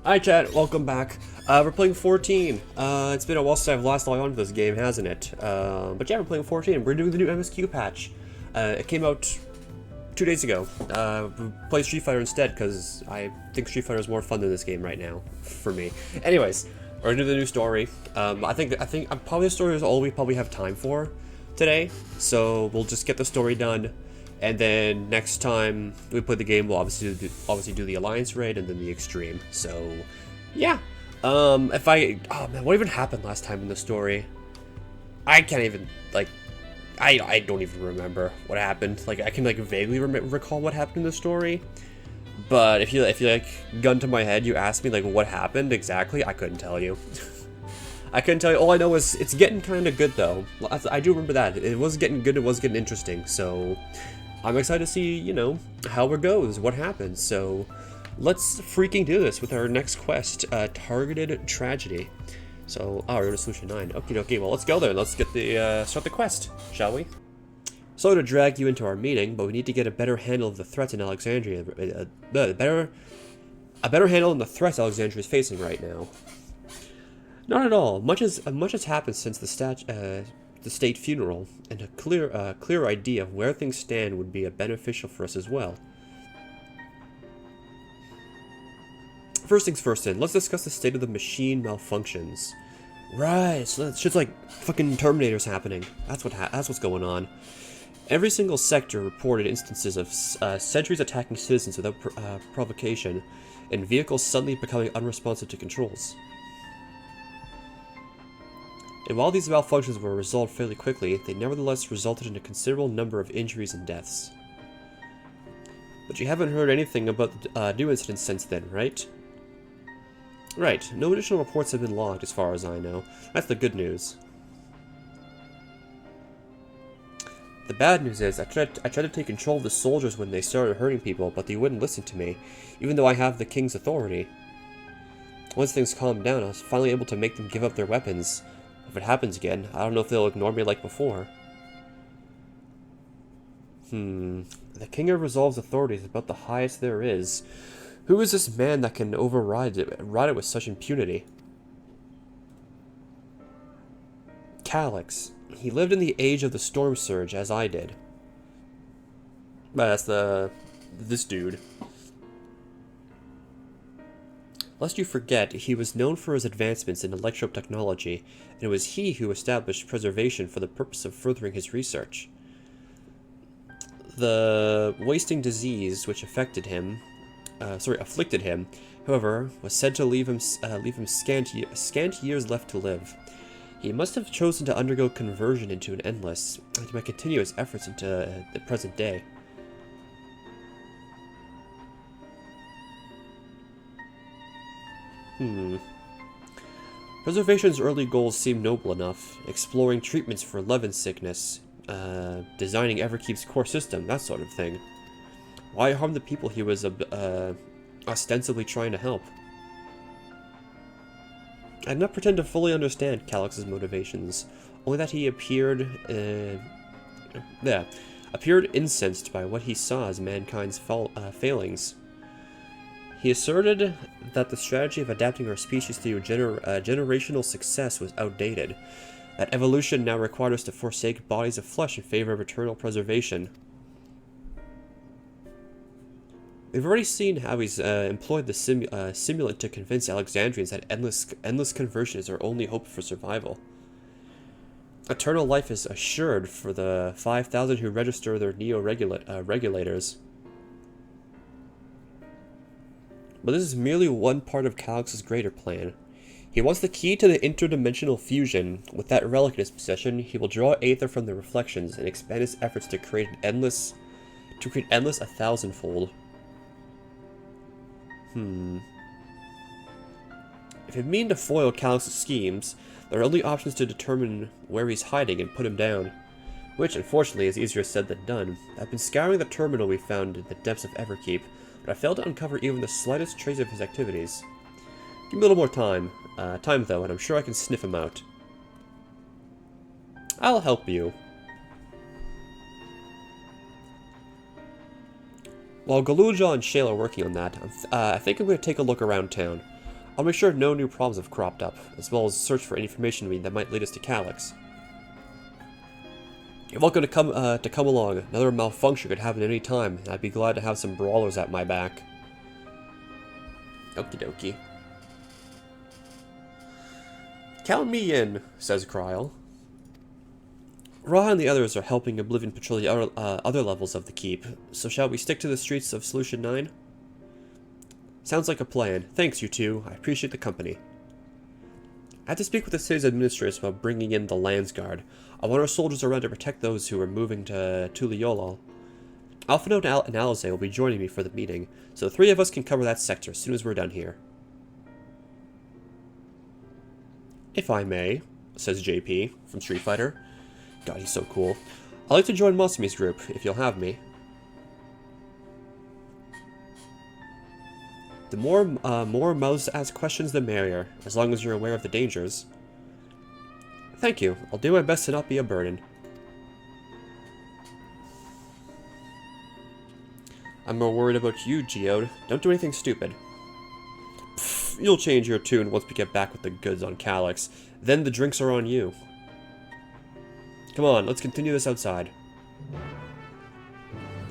Hi chat, welcome back. We're playing 14. It's been a while since I've last logged on to this game, hasn't it? But yeah, we're playing 14. We're doing the new MSQ patch. It came out 2 days ago. We played Street Fighter instead because I think Street Fighter is more fun than this game right now, for me. Anyways, we're gonna do the new story. I think probably the story is all we probably have time for today. So we'll just get the story done. And then next time we play the game, we'll obviously do the Alliance raid and then the Extreme. So, yeah. Oh man, what even happened last time in the story? I can't even, like, I don't even remember what happened. Like, I can, like, vaguely recall what happened in the story. But if you like, gun to my head, you ask me, like, what happened exactly, I couldn't tell you. I couldn't tell you. All I know is it's getting kind of good, though. I do remember that. It was getting good, it was getting interesting, so I'm excited to see, you know, how it goes, what happens. So let's freaking do this with our next quest, Targeted Tragedy. So, we're to Solution 9. Okay, well, let's go there. Let's get the, start the quest, shall we? Sorry to drag you into our meeting, but we need to get a better handle of the threats in Alexandria. A better handle on the threats Alexandria is facing right now. Not at all. Much has happened since the state funeral, and a clear idea of where things stand would be beneficial for us as well. First things first, then, let's discuss the state of the machine malfunctions. Right, so that shit's like fucking Terminators happening. That's what's going on. Every single sector reported instances of sentries attacking citizens without provocation, and vehicles suddenly becoming unresponsive to controls. And while these malfunctions were resolved fairly quickly, they nevertheless resulted in a considerable number of injuries and deaths. But you haven't heard anything about the new incidents since then, right? Right, no additional reports have been logged as far as I know. That's the good news. The bad news is, I tried to take control of the soldiers when they started hurting people, but they wouldn't listen to me, even though I have the king's authority. Once things calmed down, I was finally able to make them give up their weapons. If it happens again, I don't know if they'll ignore me like before. The king of Resolve's authority is about the highest there is. Who is this man that can override it with such impunity? Calyx. He lived in the age of the Storm Surge, as I did. But that's this dude. Lest you forget, he was known for his advancements in electro-technology, and it was he who established preservation for the purpose of furthering his research. The wasting disease which afflicted him, however, was said to leave him scant years left to live. He must have chosen to undergo conversion into an endless, and he might continue his efforts into the present day. Preservation's early goals seem noble enough, exploring treatments for love and sickness, designing Everkeep's core system, that sort of thing. Why harm the people he was ostensibly trying to help? I do not pretend to fully understand Calyx's motivations, only that he appeared incensed by what he saw as mankind's failings. He asserted that the strategy of adapting our species to generational success was outdated, that evolution now required us to forsake bodies of flesh in favor of eternal preservation. We've already seen how he's employed the simulant to convince Alexandrians that endless conversion is our only hope for survival. Eternal life is assured for the 5,000 who register their neo-regulators. But this is merely one part of Calyx's greater plan. He wants the key to the interdimensional fusion. With that relic in his possession, he will draw Aether from the reflections and expand his efforts to create endless a thousandfold. If you mean to foil Calyx's schemes, there are only options to determine where he's hiding and put him down. Which, unfortunately, is easier said than done. I've been scouring the terminal we found in the depths of Everkeep, but I failed to uncover even the slightest trace of his activities. Give me a little more time. Though, and I'm sure I can sniff him out. I'll help you. While Galuja and Shale are working on that, I think I'm going to take a look around town. I'll make sure no new problems have cropped up, as well as search for any information that might lead us to Calyx. You're welcome to come along. Another malfunction could happen at any time, and I'd be glad to have some brawlers at my back. Okie dokie. Count me in, says Kryl. Ra and the others are helping Oblivion patrol the other levels of the keep, so shall we stick to the streets of Solution 9? Sounds like a plan. Thanks, you two. I appreciate the company. I had to speak with the city's administrators about bringing in the Landsguard. I want our soldiers around to protect those who are moving to Tuliolol. Alphinaud and Alize will be joining me for the meeting, so the three of us can cover that sector as soon as we're done here. If I may, says JP from Street Fighter. God, he's so cool. I'd like to join Masumi's group, if you'll have me. The more mouths to ask questions, the merrier, as long as you're aware of the dangers. Thank you. I'll do my best to not be a burden. I'm more worried about you, Geode. Don't do anything stupid. Pfft, you'll change your tune once we get back with the goods on Calyx. Then the drinks are on you. Come on, let's continue this outside.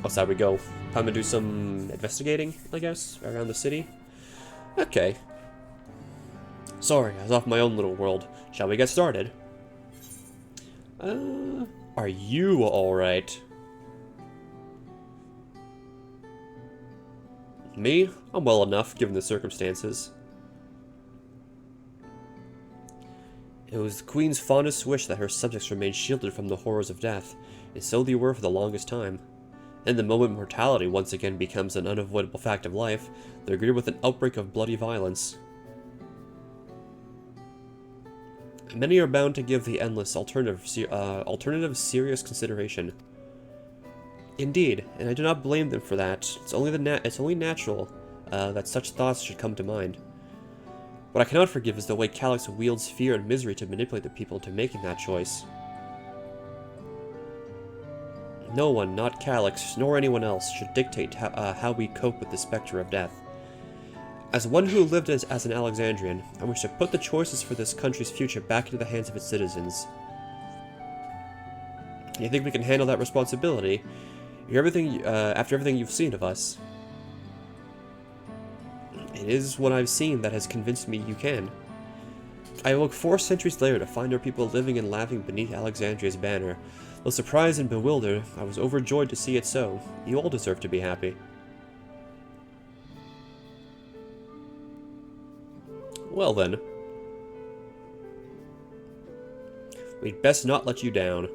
Outside we go. Time to do some investigating, I guess, around the city. Okay. Sorry, I was off my own little world. Shall we get started? Are you alright? Me? I'm well enough, given the circumstances. It was the Queen's fondest wish that her subjects remain shielded from the horrors of death, and so they were for the longest time. Then the moment mortality once again becomes an unavoidable fact of life, they're greeted with an outbreak of bloody violence. Many are bound to give the endless alternative serious consideration. Indeed, and I do not blame them for that. It's only natural that such thoughts should come to mind. What I cannot forgive is the way Calyx wields fear and misery to manipulate the people into making that choice. No one, not Calyx, nor anyone else, should dictate how we cope with the specter of death. As one who lived as an Alexandrian, I wish to put the choices for this country's future back into the hands of its citizens. You think we can handle that responsibility? After everything you've seen of us. It is what I've seen that has convinced me you can. I awoke 4 centuries later to find our people living and laughing beneath Alexandria's banner. Though surprised and bewildered, I was overjoyed to see it so. You all deserve to be happy. Well then. We'd best not let you down.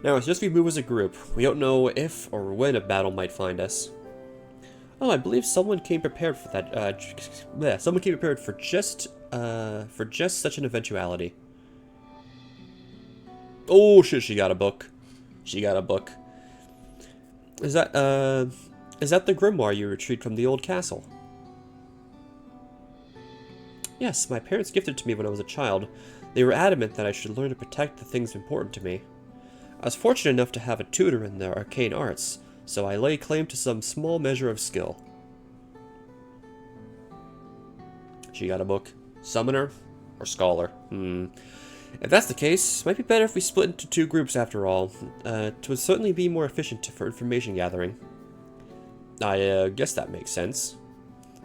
Now, it's just we move as a group. We don't know if or when a battle might find us. Oh, I believe someone came prepared for that. Someone came prepared for just such an eventuality. Oh shit! She got a book. She got a book. Is that the grimoire you retrieved from the old castle? Yes, my parents gifted it to me when I was a child. They were adamant that I should learn to protect the things important to me. I was fortunate enough to have a tutor in the arcane arts, so I lay claim to some small measure of skill. She got a book. Summoner or scholar? If that's the case, it might be better if we split into 2 groups after all. It would certainly be more efficient for information gathering. I guess that makes sense.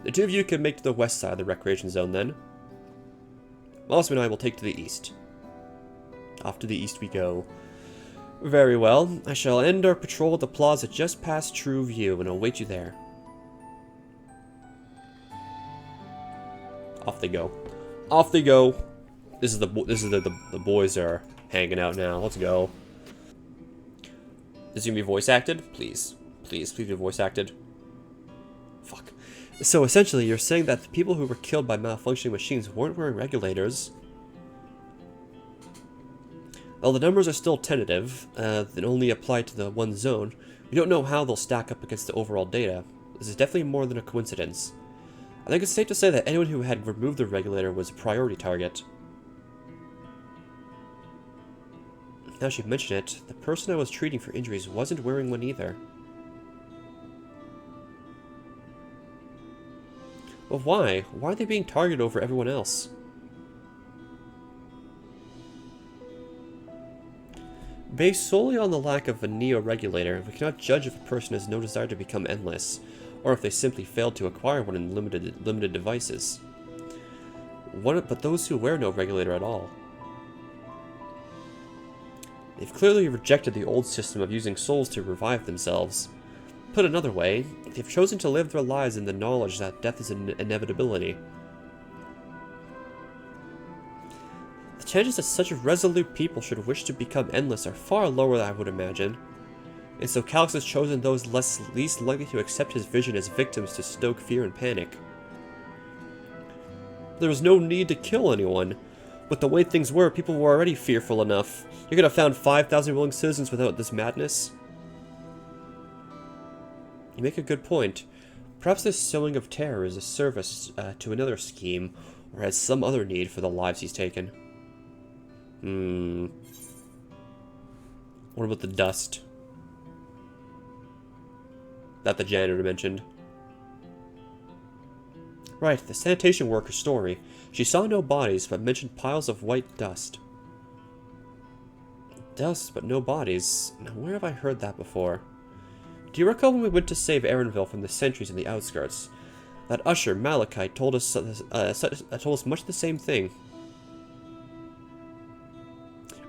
The 2 of you can make to the west side of the recreation zone then. Mossman and I will take to the east. Off to the east we go. Very well. I shall end our patrol at the plaza just past True View and await you there. Off they go. Off they go. This is the boys are hanging out now. Let's go. Is it gonna be voice acted? Please. Please be voice acted. Fuck. So essentially, you're saying that the people who were killed by malfunctioning machines weren't wearing regulators. While the numbers are still tentative, that only apply to the one zone, we don't know how they'll stack up against the overall data. This is definitely more than a coincidence. I think it's safe to say that anyone who had removed the regulator was a priority target. Now she mentioned it, the person I was treating for injuries wasn't wearing one either. But why? Why are they being targeted over everyone else? Based solely on the lack of a neo-regulator, we cannot judge if a person has no desire to become endless, or if they simply failed to acquire one in limited devices. But those who wear no regulator at all. They've clearly rejected the old system of using souls to revive themselves. Put another way, they've chosen to live their lives in the knowledge that death is an inevitability. The chances that such resolute people should wish to become endless are far lower than I would imagine. And so Calix has chosen those least likely to accept his vision as victims to stoke fear and panic. There was no need to kill anyone. With the way things were, people were already fearful enough. You could have found 5,000 willing citizens without this madness. You make a good point. Perhaps this sowing of terror is a service to another scheme, or has some other need for the lives he's taken. What about the dust that the janitor mentioned? Right, the sanitation worker's story. She saw no bodies, but mentioned piles of white dust. Dust, but no bodies. Now, where have I heard that before? Do you recall when we went to save Erenville from the sentries in the outskirts? That usher, Malachite, told us much the same thing.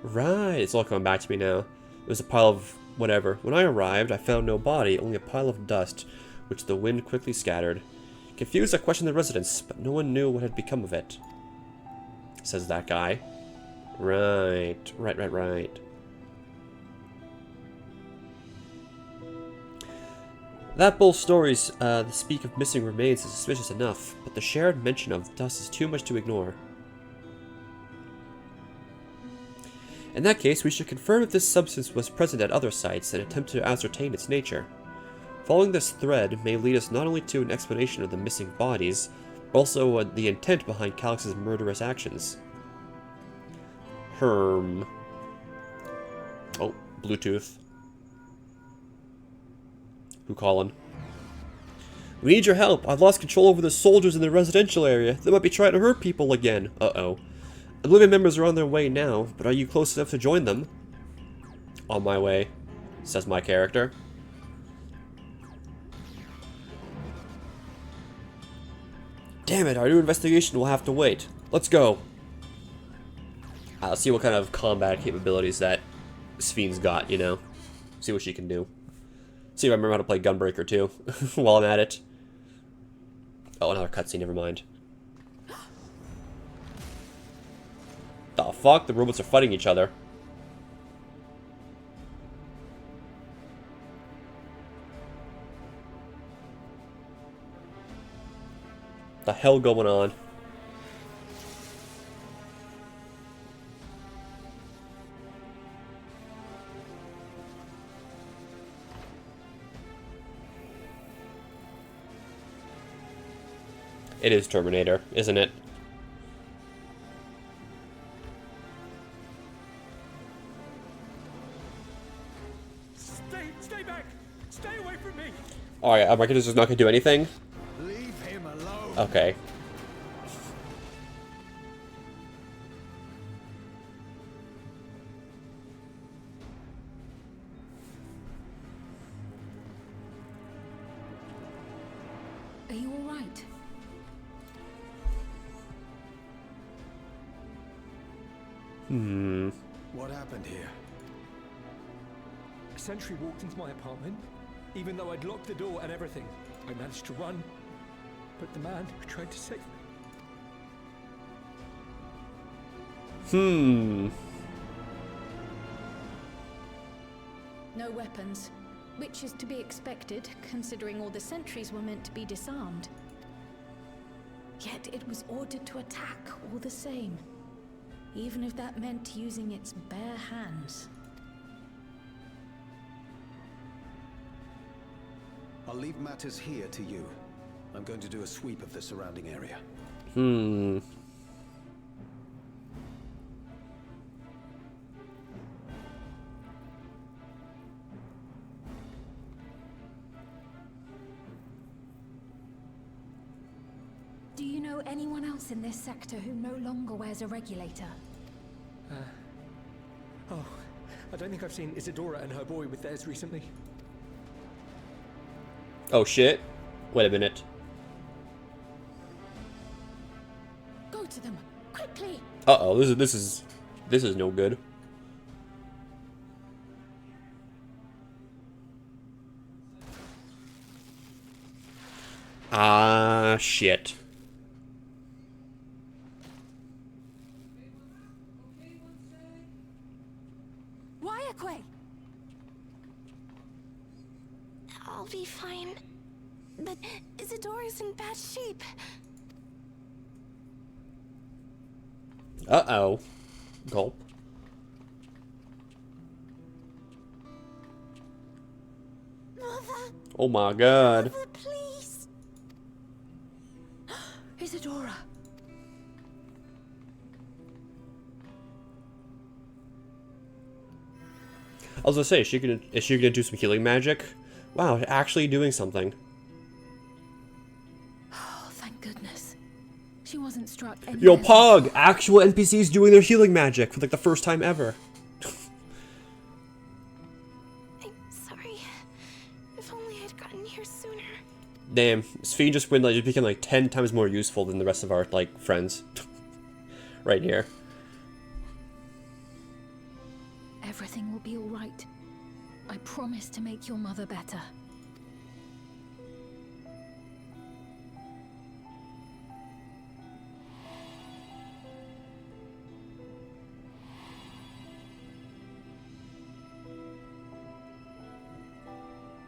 Right, it's all coming back to me now. It was a pile of whatever. When I arrived, I found no body, only a pile of dust, which the wind quickly scattered. Confused, I questioned the residents, but no one knew what had become of it. Says that guy. Right. That bull's stories that speak of missing remains is suspicious enough, but the shared mention of dust is too much to ignore. In that case, we should confirm if this substance was present at other sites and attempt to ascertain its nature. Following this thread may lead us not only to an explanation of the missing bodies, but also the intent behind Calix's murderous actions. Oh, Bluetooth. Who calling? We need your help. I've lost control over the soldiers in the residential area. They might be trying to hurt people again. Uh-oh. Oblivion members are on their way now, but are you close enough to join them? On my way, says my character. Damn it, our new investigation will have to wait. Let's go. Let's see what kind of combat capabilities that Sphene's got, you know. See what she can do. See if I remember how to play Gunbreaker too, while I'm at it. Oh, another cutscene, never mind. The fuck? The robots are fighting each other. The hell going on? It is Terminator, isn't it? Stay back! Stay away from me! Alright, my character's just not gonna do anything? Leave him alone! Okay. Are you alright? What happened here? A sentry walked into my apartment, even though I'd locked the door and everything. I managed to run, but the man who tried to save me... No weapons, which is to be expected, considering all the sentries were meant to be disarmed. Yet it was ordered to attack all the same, even if that meant using its bare hands. I'll leave matters here to you. I'm going to do a sweep of the surrounding area. Do you know anyone else in this sector who no longer wears a regulator? Oh, I don't think I've seen Isadora and her boy with theirs recently. Oh shit. Wait a minute. Go to them, quickly! Uh-oh, this is no good. Ah, shit. I'll be fine. But Isadora's in bad shape. Uh-oh. Gulp. Mother, Oh my god. Mother, please. Isadora! I was gonna say, is she gonna do some healing magic? Wow, actually doing something. Oh, thank goodness. She wasn't struck any Yo, less- Pog! Actual NPCs doing their healing magic for like the first time ever. I'm sorry. If only I'd gotten here sooner. Damn, Sphene just became like 10 times more useful than the rest of our like friends. Right here. Everything will be all right. I promise to make your mother better.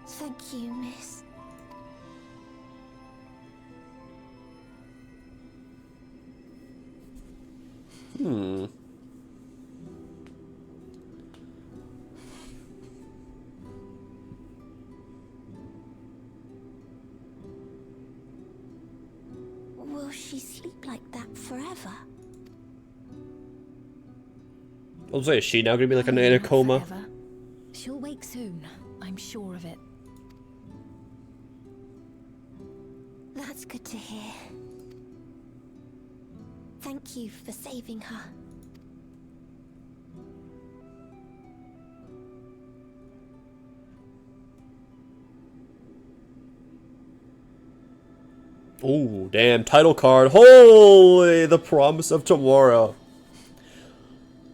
Thank you, miss. Hmm. Will she sleep like that forever? I was say, is she now gonna be like in Maybe a not coma? forever. She'll wake soon. I'm sure of it. That's good to hear. Thank you for saving her. Ooh, damn, title card. Holy, the promise of tomorrow.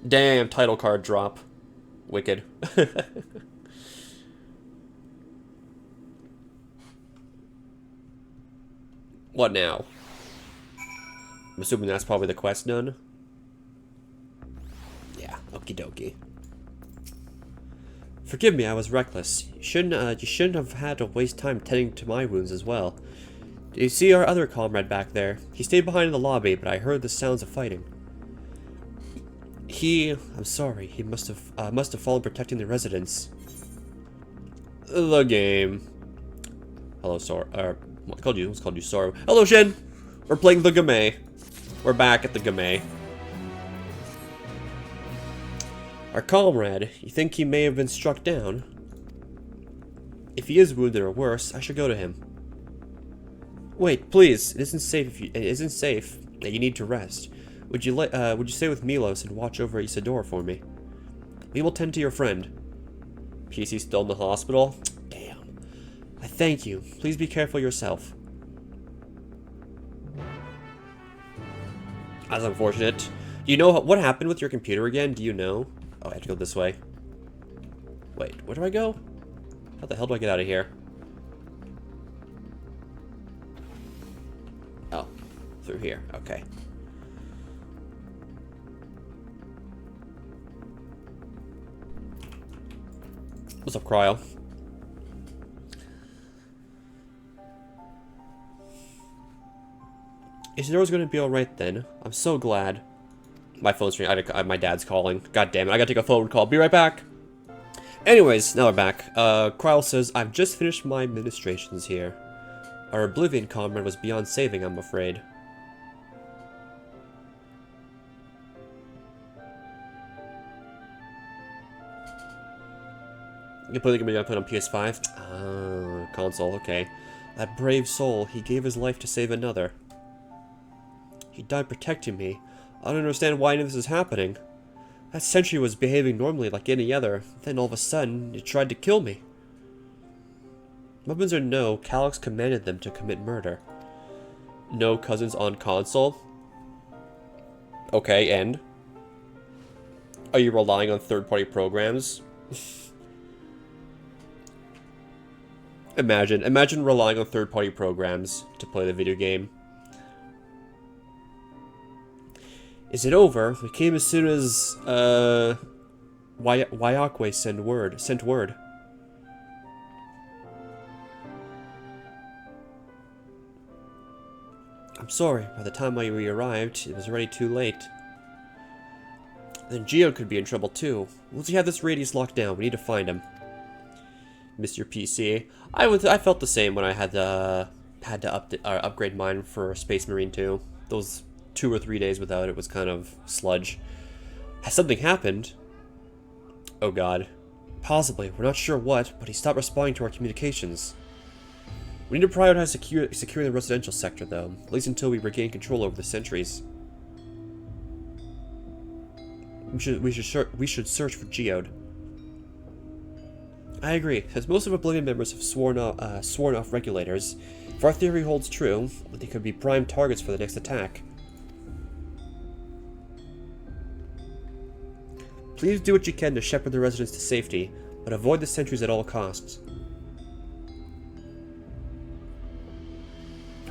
Damn, title card drop. Wicked. What now? I'm assuming that's probably the quest done. Yeah, okie dokie. Forgive me, I was reckless. You shouldn't have had to waste time tending to my wounds as well. Do you see our other comrade back there? He stayed behind in the lobby, but I heard the sounds of fighting. I'm sorry, he must have fallen protecting the residents. The game. Hello, Sor. What called you? What's called you, Sor? Hello, Shin. We're playing the game. We're back at the game. Our comrade. You think he may have been struck down? If he is wounded or worse, I should go to him. Wait, please. It isn't safe. It isn't safe. You need to rest. Would you stay with Milos and watch over Isadora for me? We will tend to your friend. PC still in the hospital? Damn. I thank you. Please be careful yourself. That's unfortunate. Do you know what happened with your computer again? Do you know? Oh, I have to go this way. Wait, where do I go? How the hell do I get out of here? Oh, through here. Okay. What's up, Cryo? Isidora's gonna be alright then. I'm so glad. My phone's ringing. My dad's calling. God damn it, I gotta take a phone call. Be right back. Anyways, now we're back. Cryo says, I've just finished my administrations here. Our Oblivion comrade was beyond saving, I'm afraid. You can maybe put on PS5? Ah, console, okay. That brave soul, he gave his life to save another. He died protecting me. I don't understand why any of this is happening. That sentry was behaving normally like any other. Then all of a sudden, it tried to kill me. Weapons or no, Calyx commanded them to commit murder. No cousins on console? Okay, and? Are you relying on third-party programs? Imagine relying on third-party programs to play the video game. Is it over? We came as soon as, Wayakwe sent word. I'm sorry, by the time we arrived, it was already too late. Then Geode could be in trouble too. Once we have this radius locked down, we need to find him. Mr. PC. I felt the same when I had to upgrade mine for Space Marine 2. Those 2 or 3 days without it was kind of sludge. Has something happened? Oh god. Possibly. We're not sure what, but he stopped responding to our communications. We need to prioritize securing the residential sector, though, at least until we regain control over the sentries. We should search for Geode. I agree. Since most of Oblivion members have sworn off regulators, if our theory holds true, they could be prime targets for the next attack. Please do what you can to shepherd the residents to safety, but avoid the sentries at all costs.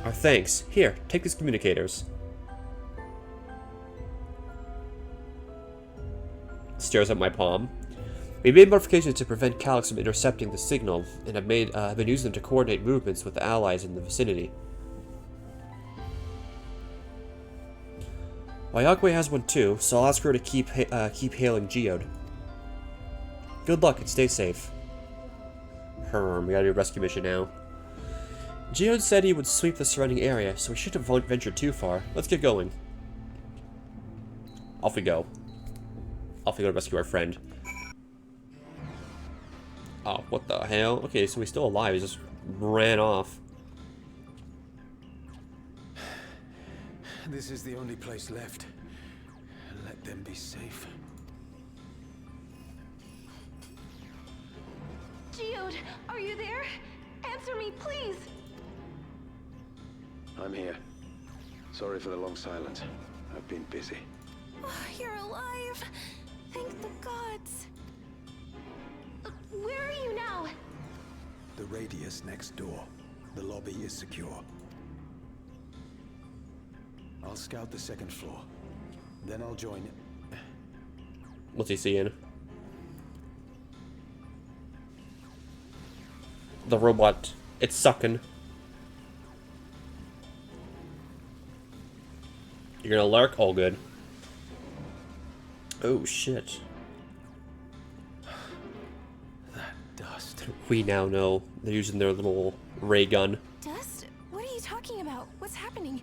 Our thanks. Here, take these communicators. Stares at my palm. We made modifications to prevent Calyx from intercepting the signal, and have been using them to coordinate movements with the allies in the vicinity. Wayakwe has one too, so I'll ask her to keep hailing Geode. Good luck and stay safe. We gotta do a rescue mission now. Geode said he would sweep the surrounding area, so we shouldn't have ventured too far. Let's get going. Off we go. Off we go to rescue our friend. Oh, what the hell? Okay, so he's still alive. He just ran off. This is the only place left. Let them be safe. Geode, are you there? Answer me, please. I'm here. Sorry for the long silence. I've been busy. Oh, you're alive. Thank the gods. Where are you now? The radius next door. The lobby is secure. I'll scout the second floor. Then I'll join. What's he seeing? The robot. It's sucking. You're gonna lurk? All good. Oh shit. That dust. We now know they're using their little ray gun. Dust? What are you talking about? What's happening?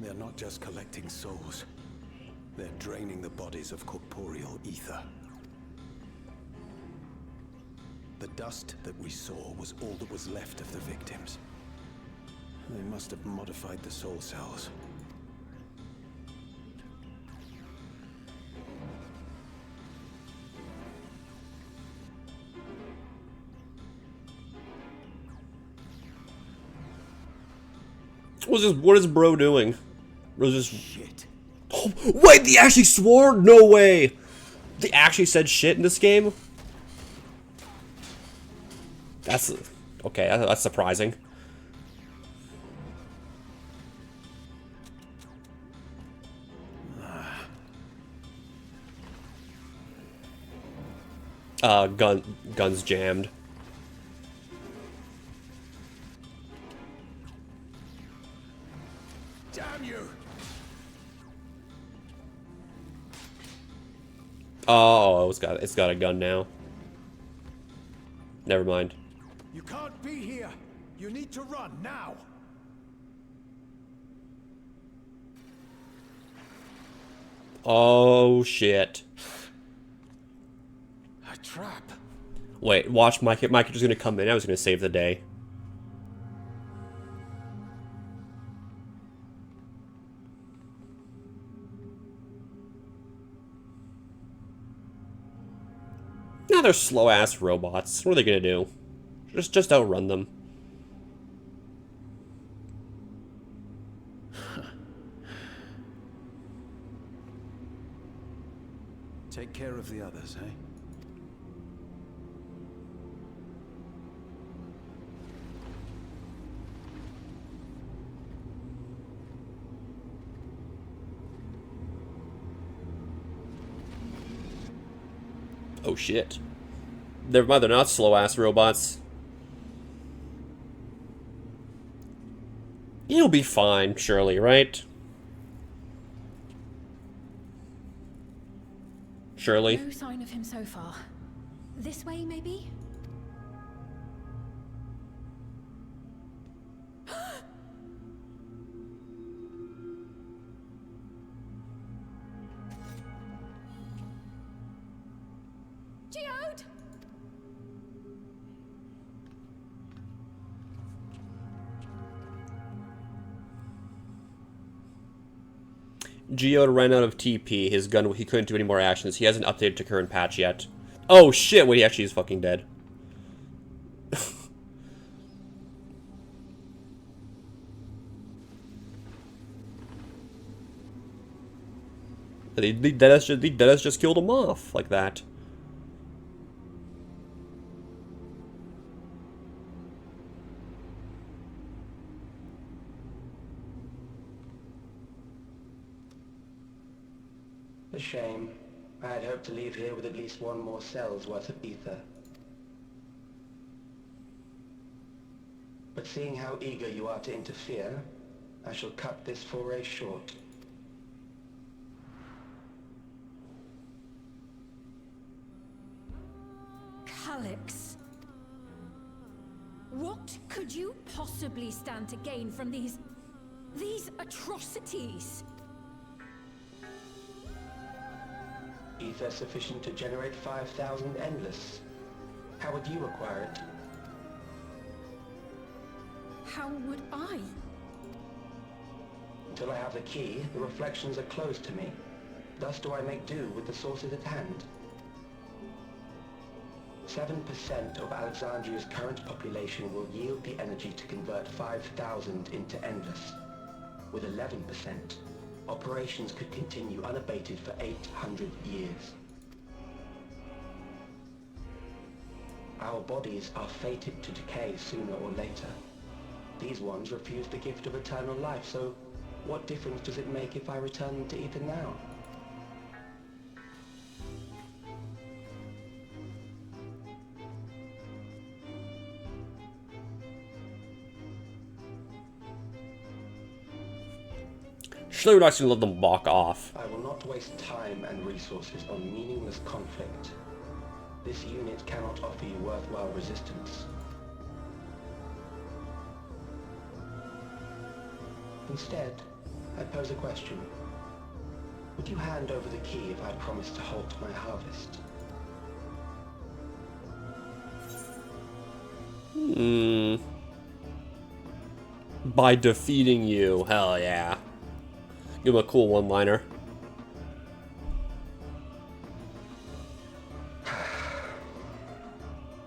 They're not just collecting souls. They're draining the bodies of corporeal ether. The dust that we saw was all that was left of the victims. They must have modified the soul cells. What is bro doing? Bro's just... Shit. Oh, wait, they actually swore? No way! They actually said shit in this game? That's... okay, that's surprising. Guns jammed. Damn you! Oh, it's got a gun now. Never mind. You can't be here! You need to run now! Oh shit. A trap. Wait, watch Mike just gonna come in. I was gonna save the day. Nah, they're slow-ass robots. What are they gonna do? Just outrun them. Take care of the others, eh? Oh shit. Never mind, they're not slow-ass robots. You'll be fine, surely, right? Surely. No sign of him so far. This way, maybe? Geode! Geode ran out of TP. His gun, he couldn't do any more actions. He hasn't updated to current patch yet. Oh shit, wait, he actually is fucking dead. The Deadass just killed him off like that. A shame. I had hoped to leave here with at least one more cell's worth of ether. But seeing how eager you are to interfere, I shall cut this foray short. Calyx. What could you possibly stand to gain from these atrocities? Ether sufficient to generate 5,000 endless. How would you acquire it? How would I? Until I have the key, the reflections are closed to me. Thus do I make do with the sources at hand. 7% of Alexandria's current population will yield the energy to convert 5,000 into endless. With 11%, operations could continue unabated for 800 years. Our bodies are fated to decay sooner or later. These ones refuse the gift of eternal life, so what difference does it make if I return them to ether now? Surely we're not going to let them walk off. I will not waste time and resources on meaningless conflict. This unit cannot offer you worthwhile resistance. Instead, I pose a question. Would you hand over the key if I promised to halt my harvest? By defeating you, hell yeah. Give him a cool one-liner.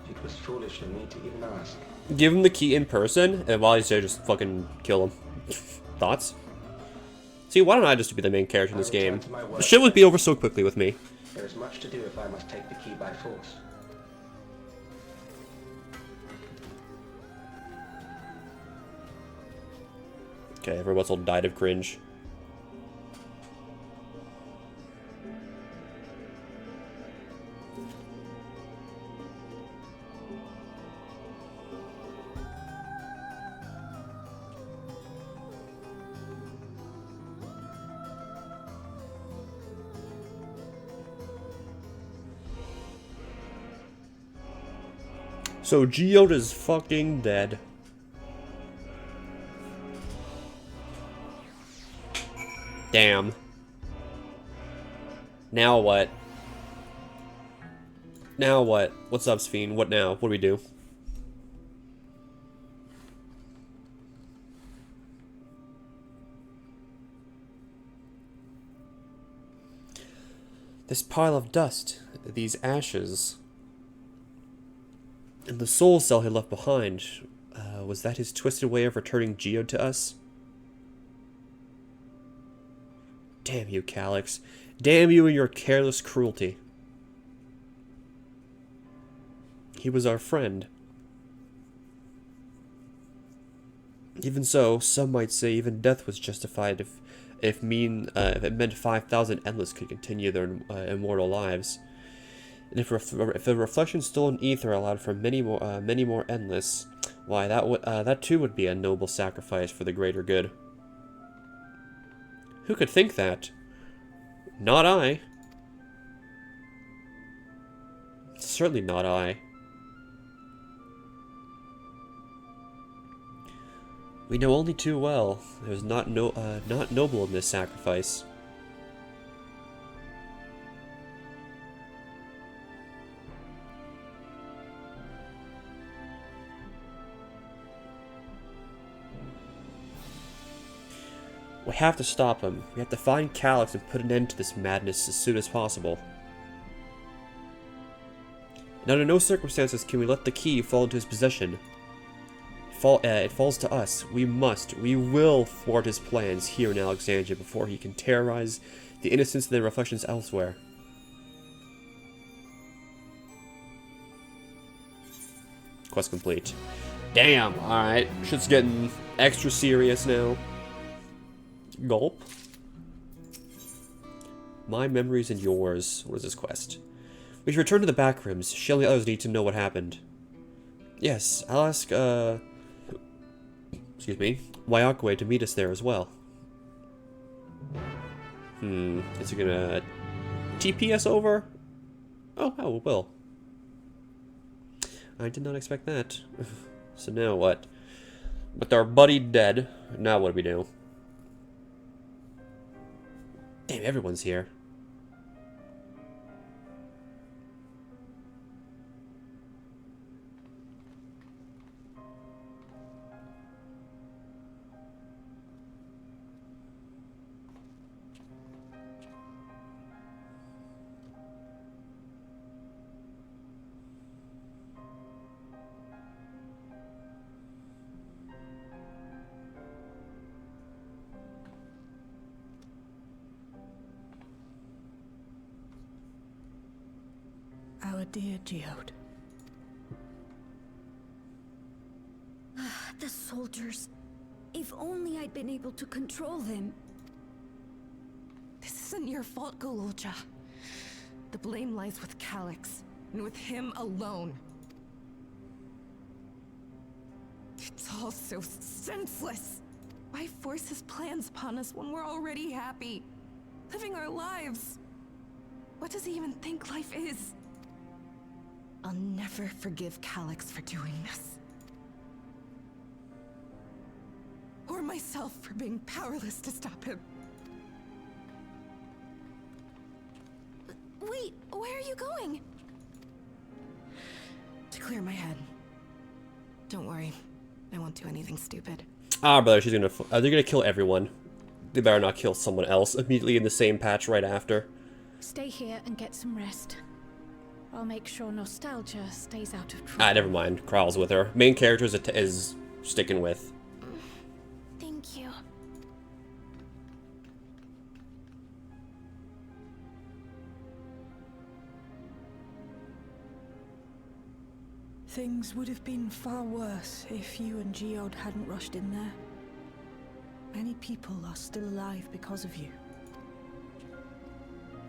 It was foolish of me to even ask. Give him the key in person, and while he's there, just fucking kill him. Thoughts? See, why don't I just be the main character in this game? The shit would be over so quickly with me. There is much to do if I must take the key by force. Okay, everyone's all died of cringe. So Geode is fucking dead. Damn. Now what? Now what? What's up, Sphene? What now? What do we do? This pile of dust, these ashes. The soul cell he left behind, was that his twisted way of returning Geode to us? Damn you, Calyx. Damn you and your careless cruelty. He was our friend. Even so, some might say even death was justified if it meant 5,000 Endless could continue their immortal lives. And if the reflection stolen ether allowed for many more Endless, why that too would be a noble sacrifice for the greater good. Who could think that? Not I. Certainly not I. We know only too well it was not noble in this sacrifice. We have to stop him. We have to find Calyx and put an end to this madness as soon as possible. And under no circumstances can we let the key fall into his possession. It falls to us. We will thwart his plans here in Alexandria before he can terrorize the innocents and their reflections elsewhere. Quest complete. Damn, alright. Shit's getting extra serious now. Gulp. My memories and yours. What is this quest? We should return to the back rooms. She and the others need to know what happened. Yes, I'll ask, excuse me, Wayakwe to meet us there as well. Is he gonna TP us over? Oh, it will. I did not expect that. So now what? With our buddy dead, now what do we do? Damn, everyone's here. Our dear Geode. The soldiers. If only I'd been able to control them. This isn't your fault, Gololja. The blame lies with Calyx, and with him alone. It's all so senseless. Why force his plans upon us when we're already happy? Living our lives. What does he even think life is? I'll never forgive Calyx for doing this. Or myself for being powerless to stop him. Wait, where are you going? To clear my head. Don't worry, I won't do anything stupid. Ah, brother, they're gonna kill everyone. They better not kill someone else immediately in the same patch right after. Stay here and get some rest. I'll make sure Nostalgia stays out of trouble. Ah, never mind. Kral's with her. Main character is sticking with. Thank you. Things would have been far worse if you and Geode hadn't rushed in there. Many people are still alive because of you.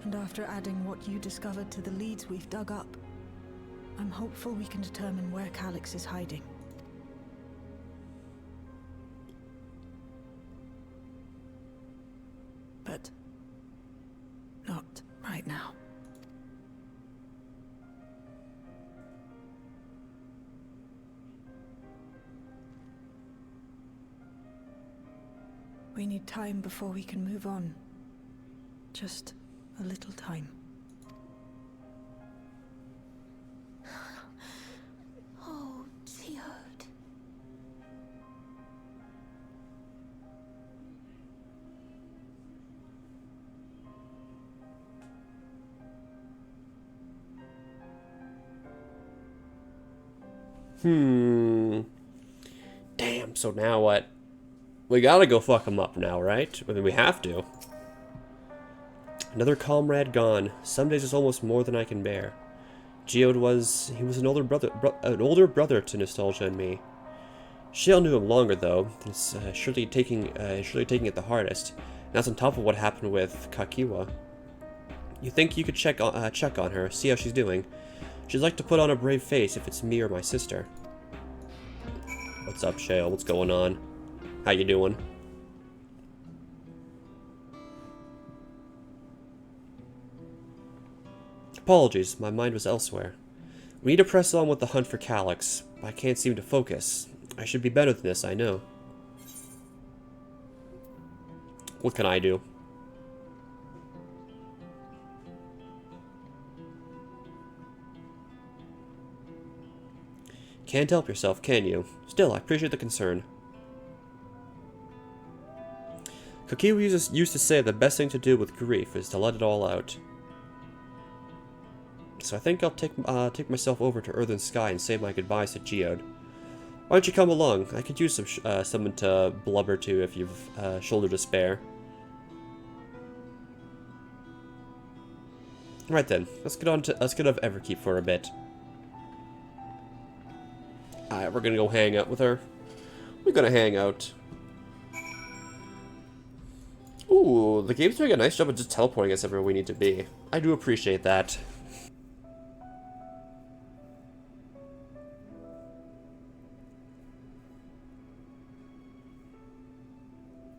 And after adding what you discovered to the leads we've dug up, I'm hopeful we can determine where Calyx is hiding. But not right now. We need time before we can move on. Just a little time. Oh, Geode. Damn, so now what? We gotta go fuck him up now, right? I mean, we have to. Another comrade gone. Some days is almost more than I can bear. Geode was an older brother to Nostalgia and me. Shale knew him longer though. He's surely taking it the hardest. And that's on top of what happened with Kakiwa. You think you could check on her, see how she's doing? She'd like to put on a brave face if it's me or my sister. What's up, Shale? What's going on? How you doing? Apologies, my mind was elsewhere. We need to press on with the hunt for Calyx. I can't seem to focus. I should be better than this, I know. What can I do? Can't help yourself, can you? Still, I appreciate the concern. Kokiwa used to say the best thing to do with grief is to let it all out. So I think I'll take myself over to Earth and Sky and say my goodbyes to Geode. Why don't you come along? I could use someone to blubber to if you've shoulder to spare. Right then, let's get off Everkeep for a bit. Alright, we're gonna go hang out with her. We're gonna hang out. Ooh, the game's doing a nice job of just teleporting us everywhere we need to be. I do appreciate that.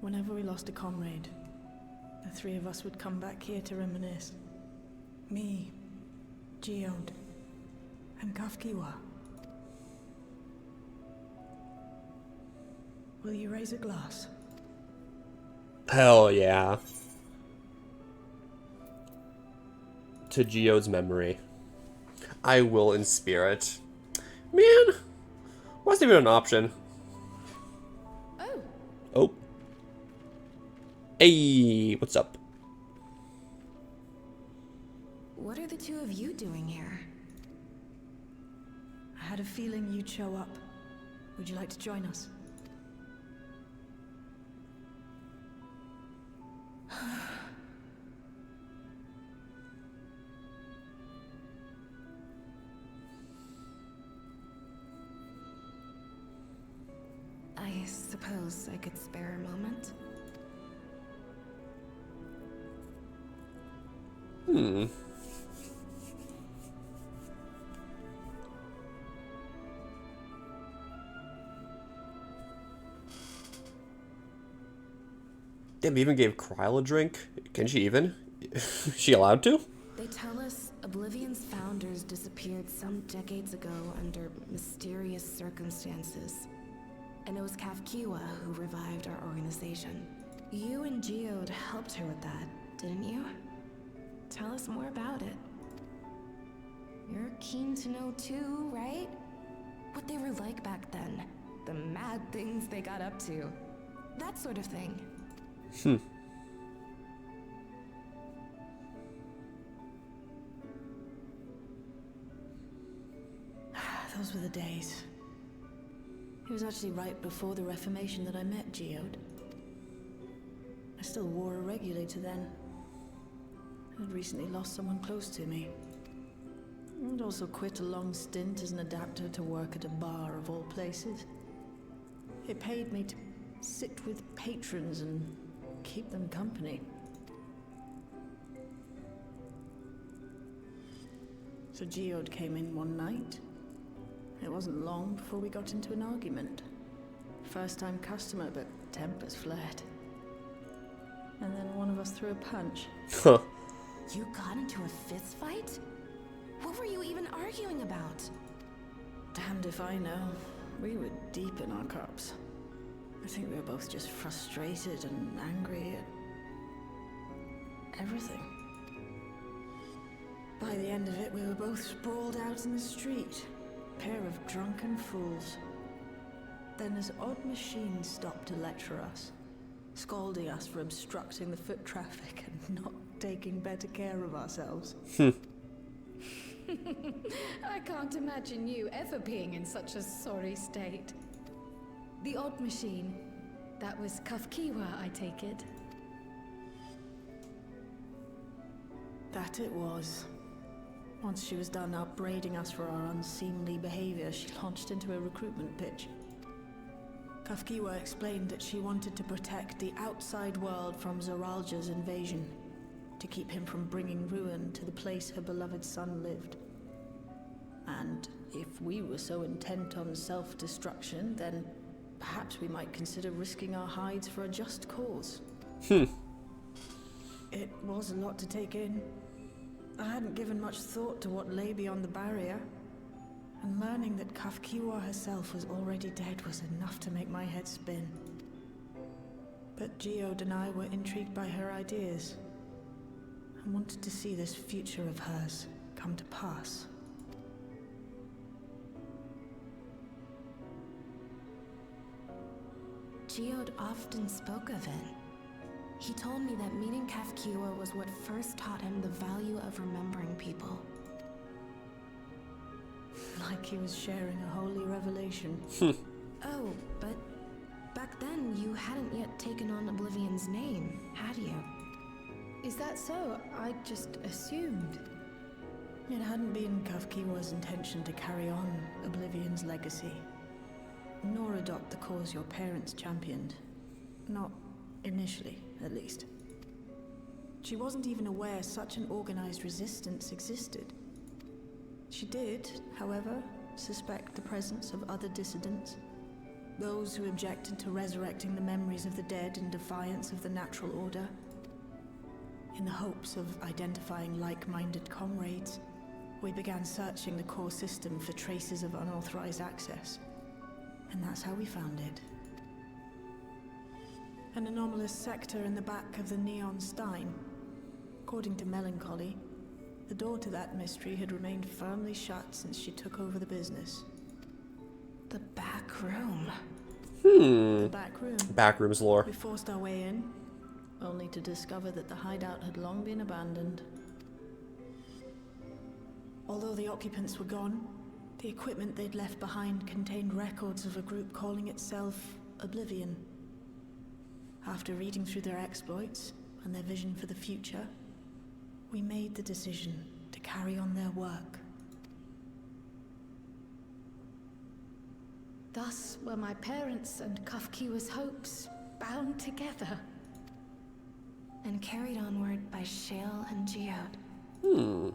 Whenever we lost a comrade, the three of us would come back here to reminisce. Me, Geode, and Kafkiwa. Will you raise a glass? Hell yeah. To Geode's memory. I will in spirit. Man! Why is there even an option? Oh. Oh. Hey, what's up? What are the two of you doing here? I had a feeling you'd show up. Would you like to join us? I suppose I could spare a moment. Damn, even gave Kryl a drink? Can she even? Is she allowed to? They tell us Oblivion's founders disappeared some decades ago under mysterious circumstances. And it was Kafkiwa who revived our organization. You and Geode helped her with that, didn't you? Tell us more about it. You're keen to know too, right? What they were like back then. The mad things they got up to. That sort of thing. Those were the days. It was actually right before the Reformation that I met Geode. I still wore a regulator then. I'd recently lost someone close to me. I'd also quit a long stint as an adapter to work at a bar of all places. It paid me to sit with patrons and keep them company. So Geode came in one night. It wasn't long before we got into an argument. First-time customer, but tempers flared. And then one of us threw a punch. Huh. You got into a fist fight? What were you even arguing about? Damned if I know. We were deep in our cups. I think we were both just frustrated and angry at everything. By the end of it, we were both sprawled out in the street. A pair of drunken fools. Then this odd machine stopped to lecture us, scolding us for obstructing the foot traffic and not taking better care of ourselves. I can't imagine you ever being in such a sorry state. The odd machine. That was Kafkiwa, I take it. That it was. Once she was done upbraiding us for our unseemly behavior, she launched into a recruitment pitch. Kafkiwa explained that she wanted to protect the outside world from Zoralja's invasion, to keep him from bringing ruin to the place her beloved son lived. And if we were so intent on self-destruction, then perhaps we might consider risking our hides for a just cause. It was a lot to take in. I hadn't given much thought to what lay beyond the barrier, and learning that Kafkiwa herself was already dead was enough to make my head spin. But Geode and I were intrigued by her ideas, and wanted to see this future of hers come to pass. Geode often spoke of it. He told me that meeting Kafkiwa was what first taught him the value of remembering people. Like he was sharing a holy revelation. Oh, but back then you hadn't yet taken on Oblivion's name, had you? Is that so? I just assumed. It hadn't been Kafkiwa's intention to carry on Oblivion's legacy, nor adopt the cause your parents championed. Not initially, at least. She wasn't even aware such an organized resistance existed. She did, however, suspect the presence of other dissidents, those who objected to resurrecting the memories of the dead in defiance of the natural order. In the hopes of identifying like-minded comrades, we began searching the core system for traces of unauthorized access. And that's how we found it. An anomalous sector in the back of the Neon Stein. According to Melancholy, the door to that mystery had remained firmly shut since she took over the business. The back room. The back room. Backrooms lore. We forced our way in, only to discover that the hideout had long been abandoned. Although the occupants were gone, the equipment they'd left behind contained records of a group calling itself Oblivion. After reading through their exploits and their vision for the future, we made the decision to carry on their work. Thus were my parents' and Kafkiwa's hopes bound together. And carried onward by Shale and Geode.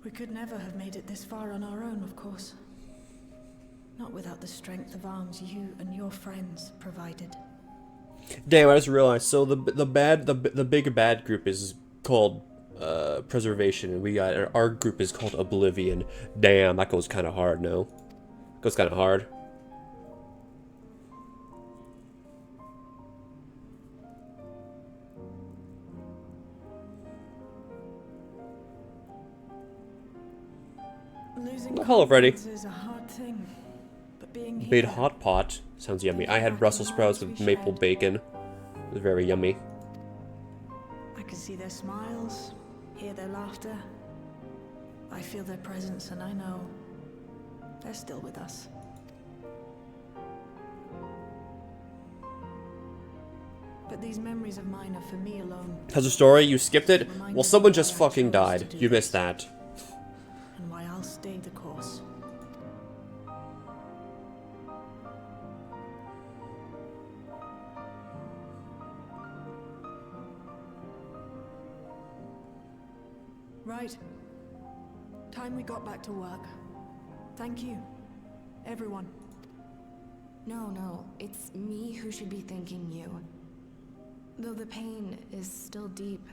We could never have made it this far on our own, of course. Not without the strength of arms you and your friends provided. Damn, I just realized. So the big bad group is called Preservation, and we got our group is called Oblivion. Damn, that goes kind of hard. No, goes kind of hard. Losing Hello, Freddy. confidence is a hard thing, but being Made here, hot pot. Sounds yummy. I had Brussels sprouts with maple bacon. It was very yummy. I can see their smiles, hear their laughter. I feel their presence, and I know they're still with us. But these memories of mine are for me alone, Has a story? You skipped it? Well, someone just fucking died. You missed that. and why I'll stay the course. Right. Time we got back to work. Thank you, everyone. No, it's me who should be thanking you. Though the pain is still deep,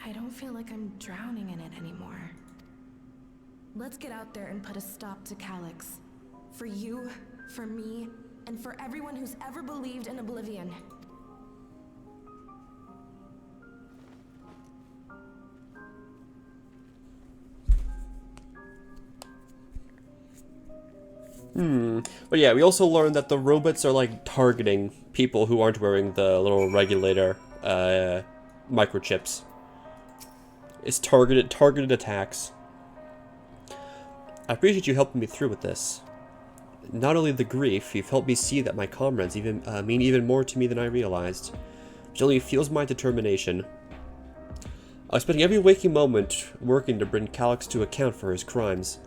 I don't feel like I'm drowning in it anymore. Let's get out there and put a stop to Calyx. For you, for me, and for everyone who's ever believed in Oblivion. But yeah, we also learned that the robots are like targeting people who aren't wearing the little regulator microchips. It's targeted attacks. I appreciate you helping me through with this. Not only the grief, you've helped me see that my comrades mean even more to me than I realized, which only fuels my determination. I'm spending every waking moment working to bring Calyx to account for his crimes.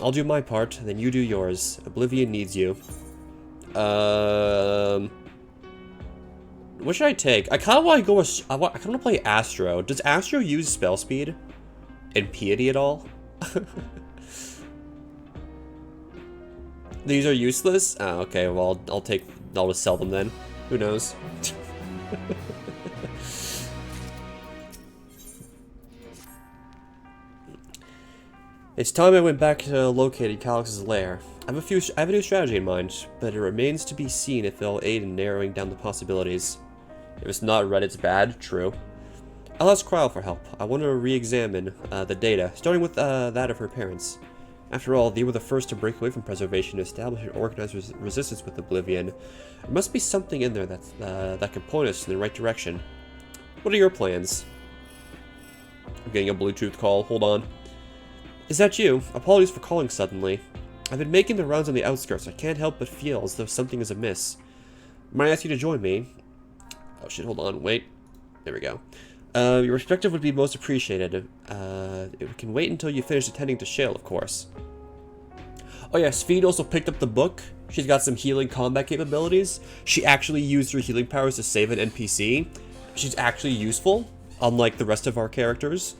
I'll do my part, then you do yours. Oblivion needs you. What should I take? I kind of want to go with... I kind of want to play Astro. Does Astro use spell speed? And piety at all? These are useless? Oh, okay, well, I'll just sell them then. Who knows? It's time I went back to locate Calyx's lair. I have a new strategy in mind, but it remains to be seen if it'll aid in narrowing down the possibilities. If it's not red, it's bad. True. I'll ask Cryle for help. I want to re-examine the data, starting with that of her parents. After all, they were the first to break away from preservation and establish an organized resistance with Oblivion. There must be something in there that can point us in the right direction. What are your plans? I'm getting a Bluetooth call. Hold on. Is that you? Apologies for calling suddenly. I've been making the rounds on the outskirts. I can't help but feel as though something is amiss. Might I ask you to join me? Oh shit, hold on. Wait. There we go. Your perspective would be most appreciated. It can wait until you finish attending to Shale, of course. Oh yeah, Sphene also picked up the book. She's got some healing combat capabilities. She actually used her healing powers to save an NPC. She's actually useful, unlike the rest of our characters.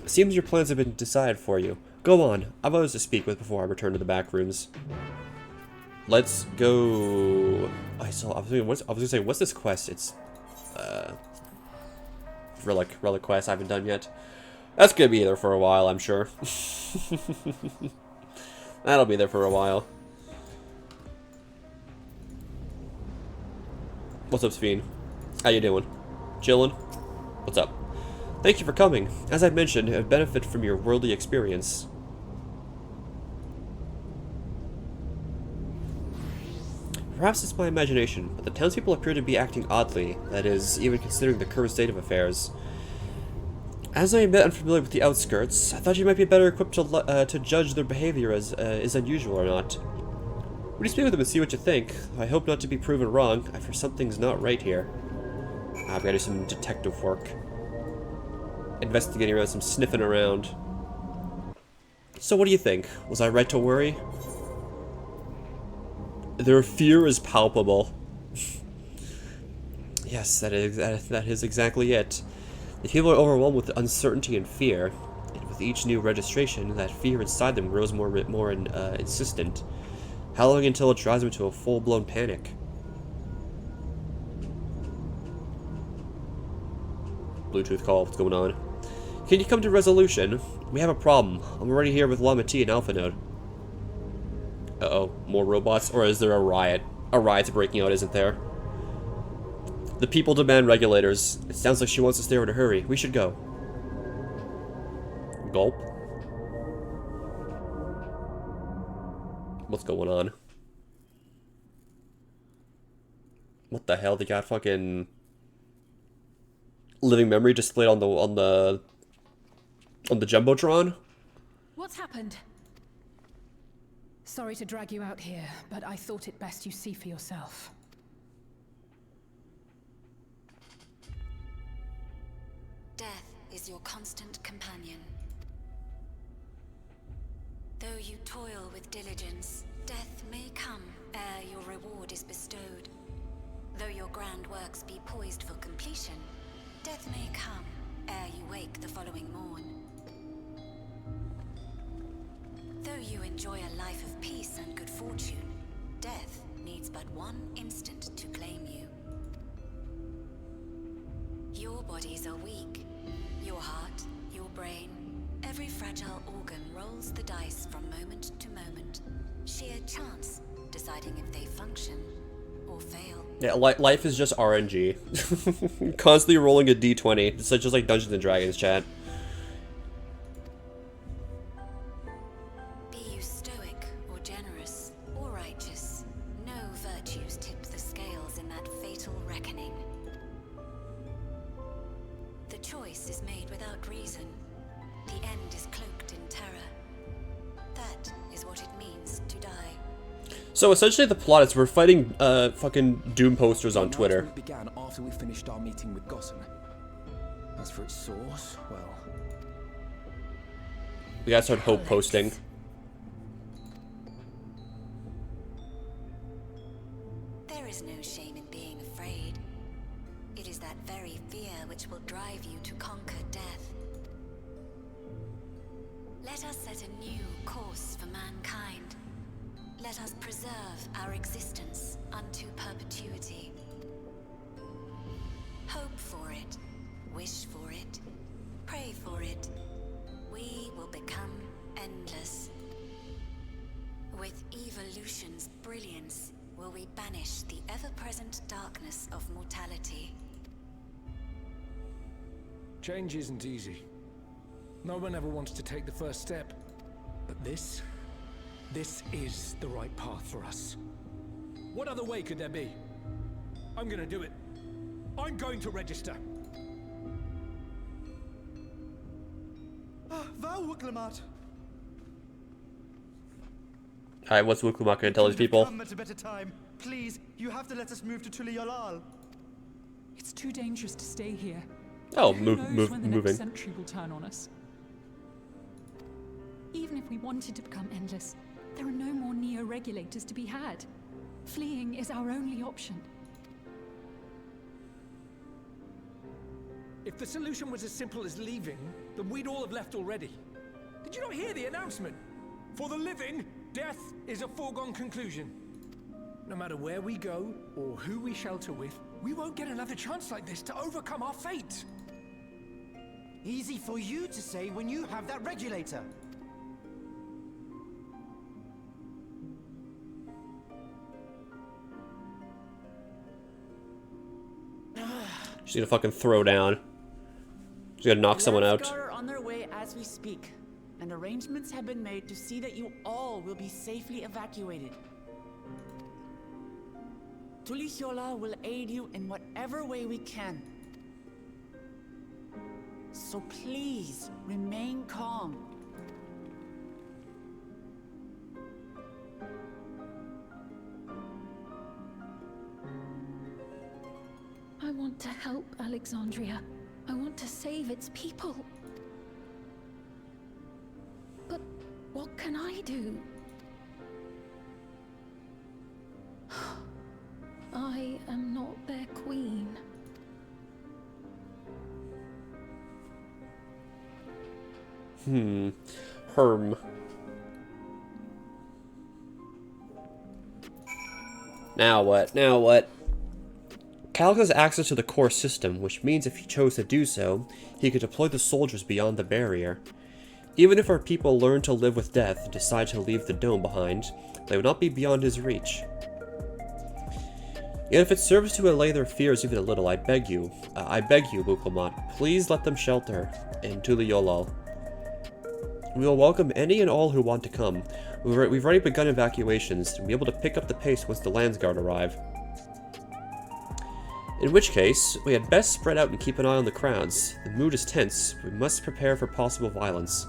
Seems your plans have been decided for you. Go on. I've others to speak with before I return to the back rooms. Let's go. I was gonna say, what's this quest? It's relic quest I haven't done yet. That's gonna be there for a while, I'm sure. That'll be there for a while. What's up, Sphene? How you doing? Chillin'? What's up? Thank you for coming. As I mentioned, I benefit from your worldly experience. Perhaps it's my imagination, but the townspeople appear to be acting oddly, that is, even considering the current state of affairs. As I am a bit unfamiliar with the outskirts, I thought you might be better equipped to judge their behavior as is unusual or not. Would you speak with them and see what you think? I hope not to be proven wrong. I fear something's not right here. I've got to do some detective work. Investigating around, some sniffing around. So what do you think? Was I right to worry? Their fear is palpable. Yes, that is exactly it. The people are overwhelmed with uncertainty and fear, and with each new registration, that fear inside them grows more insistent. How long until it drives them to a full-blown panic? Bluetooth call, what's going on? Can you come to resolution? We have a problem. I'm already here with Llama T and Alpha Node. Uh-oh, more robots? Or is there a riot? A riot's breaking out, isn't there? The people demand regulators. It sounds like she wants us there in a hurry. We should go. Gulp. What's going on? What the hell? They got fucking living memory displayed on the Jumbotron? What's happened? Sorry to drag you out here, but I thought it best you see for yourself. Death is your constant companion. Though you toil with diligence, death may come ere your reward is bestowed. Though your grand works be poised for completion, death may come ere you wake the following morn. Though you enjoy a life of peace and good fortune, death needs but one instant to claim you. Your bodies are weak. Your heart, your brain, every fragile organ rolls the dice from moment to moment. Sheer chance deciding if they function or fail. Yeah, life is just RNG. Constantly rolling a d20. It's just like Dungeons & Dragons, chat. Be you stoic or generous or righteous, no virtues tip the scales in that fatal reckoning. The choice is made without reason. The end is cloaked in terror. So essentially the plot is we're fighting fucking Doom posters on Twitter. It began after we finished our meeting with Gossen. As for its source, well... We gotta start hope posting. There is no shame in being afraid. It is that very fear which will drive you to conquer death. Let us set a new course for mankind. Let us preserve our existence unto perpetuity. Hope for it, wish for it, pray for it. We will become endless. With evolution's brilliance, will we banish the ever-present darkness of mortality. Change isn't easy. No one ever wants to take the first step. But this is the right path for us. What other way could there be? I'm gonna do it. I'm going to register. Alright, what's Wuklumak gonna tell these people? Come at a better time. Please, you have to let us move to Tuliolal. It's too dangerous to stay here. Oh, Who knows when the moving. next century will turn on us? Even if we wanted to become endless, there are no more neo-regulators to be had. Fleeing is our only option. If the solution was as simple as leaving, then we'd all have left already. Did you not hear the announcement? For the living, death is a foregone conclusion. No matter where we go, or who we shelter with, we won't get another chance like this to overcome our fate. Easy for you to say when you have that regulator. She's gonna fucking throw down. She's gonna knock someone out. Are on their way as we speak, and arrangements have been made to see that you all will be safely evacuated. Tulichola will aid you in whatever way we can. So please, remain calm. I want to help Alexandria. I want to save its people. But what can I do? I am not their queen. Herm. Now what? Now what? Calix has access to the core system, which means if he chose to do so, he could deploy the soldiers beyond the barrier. Even if our people learn to live with death and decide to leave the dome behind, they would not be beyond his reach. Yet if it serves to allay their fears even a little, I beg you, Buklamat, please let them shelter in Tuliolal. We will welcome any and all who want to come. We've already begun evacuations, and we'll be able to pick up the pace once the Landsguard arrive. In which case, we had best spread out and keep an eye on the crowds. The mood is tense. We must prepare for possible violence.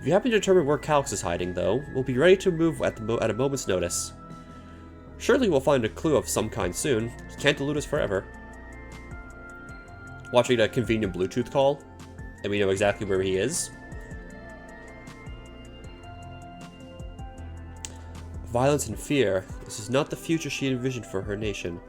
If you happen to determine where Calix is hiding, though, we'll be ready to move at a moment's notice. Surely we'll find a clue of some kind soon. He can't elude us forever. Watching a convenient Bluetooth call, and we know exactly where he is. Violence and fear. This is not the future she envisioned for her nation.